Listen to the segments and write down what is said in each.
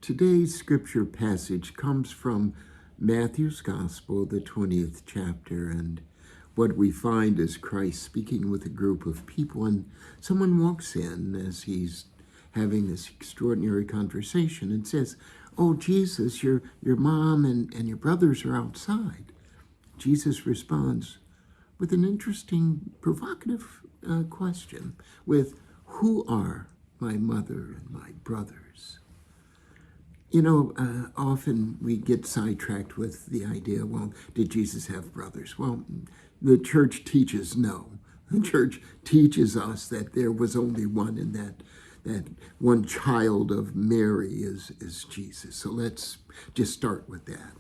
Today's scripture passage comes from Matthew's Gospel, the 20th chapter, and what we find is Christ speaking with a group of people, and someone walks in as he's having this extraordinary conversation and says, "Oh, Jesus, your mom and your brothers are outside." Jesus responds with an interesting, provocative question with, "Who are my mother and my brothers?" You know, often we get sidetracked with the idea, well, did Jesus have brothers? Well, the church teaches no. The church teaches us that there was only one, and that one child of Mary is Jesus. So let's just start with that.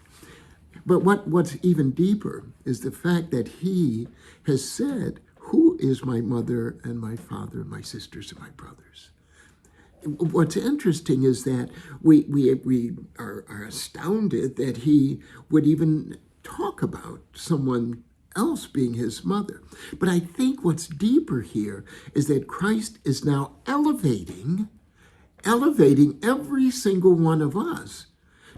But what's even deeper is the fact that he has said, "Who is my mother and my father, my sisters and my brothers?" What's interesting is that we are astounded that he would even talk about someone else being his mother. But I think what's deeper here is that Christ is now elevating every single one of us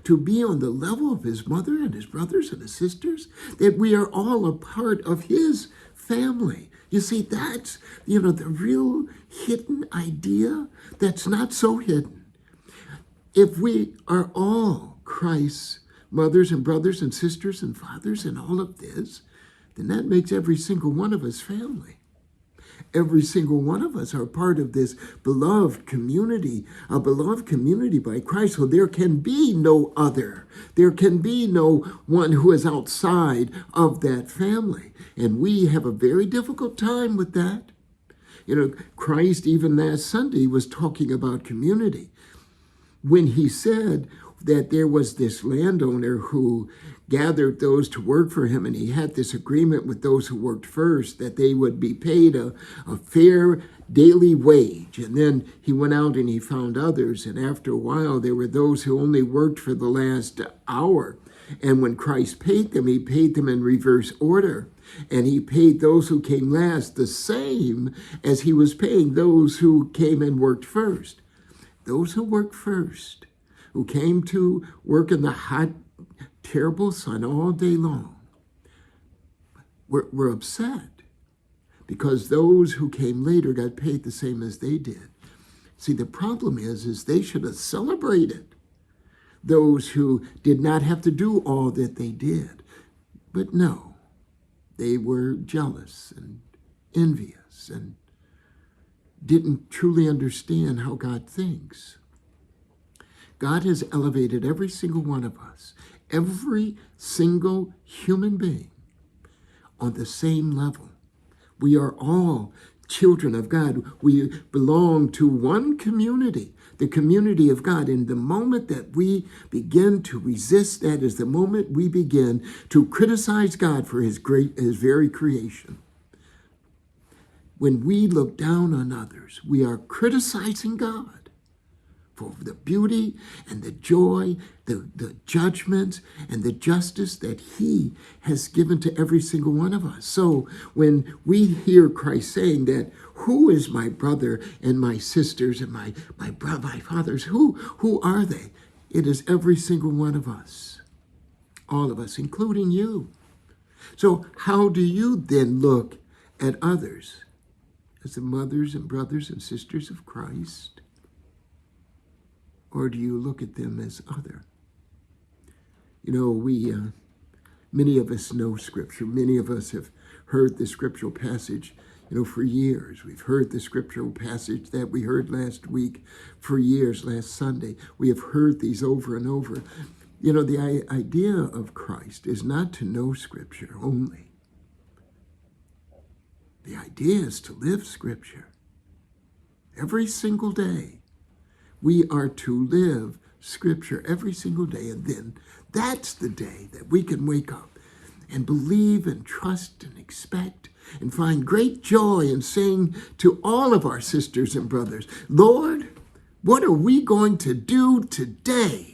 to be on the level of his mother and his brothers and his sisters, that we are all a part of his family. You see, that's, the real hidden idea that's not so hidden. If we are all Christ's mothers and brothers and sisters and fathers and all of this, then that makes every single one of us family. Every single one of us are part of this beloved community, a beloved community by Christ. So there can be no other. There can be no one who is outside of that family. And we have a very difficult time with that. Christ, even last Sunday, was talking about community when he said that there was this landowner who gathered those to work for him, and he had this agreement with those who worked first that they would be paid a fair daily wage. And then he went out and he found others, and after a while there were those who only worked for the last hour. And when Christ paid them, he paid them in reverse order. And he paid those who came last the same as he was paying those who came and worked first. Those who worked first, who came to work in the hot, terrible sun all day long, were upset because those who came later got paid the same as they did. See, the problem is they should have celebrated those who did not have to do all that they did. But no, they were jealous and envious and didn't truly understand how God thinks. God has elevated every single one of us, every single human being, on the same level. We are all children of God. We belong to one community, the community of God. And the moment that we begin to resist that is the moment we begin to criticize God for his very creation. When we look down on others, we are criticizing God for the beauty and the joy, the judgment and the justice that he has given to every single one of us. So when we hear Christ saying that, "Who is my brother and my sisters and my fathers?" Who are they? It is every single one of us, all of us, including you. So how do you then look at others? As the mothers and brothers and sisters of Christ? Or do you look at them as other? Many of us know Scripture. Many of us have heard the scriptural passage, for years. We've heard the scriptural passage that we heard last week for years, last Sunday. We have heard these over and over. The idea of Christ is not to know Scripture only. The idea is to live Scripture. Every single day, we are to live Scripture every single day. And then that's the day that we can wake up and believe and trust and expect and find great joy in saying to all of our sisters and brothers, "Lord, what are we going to do today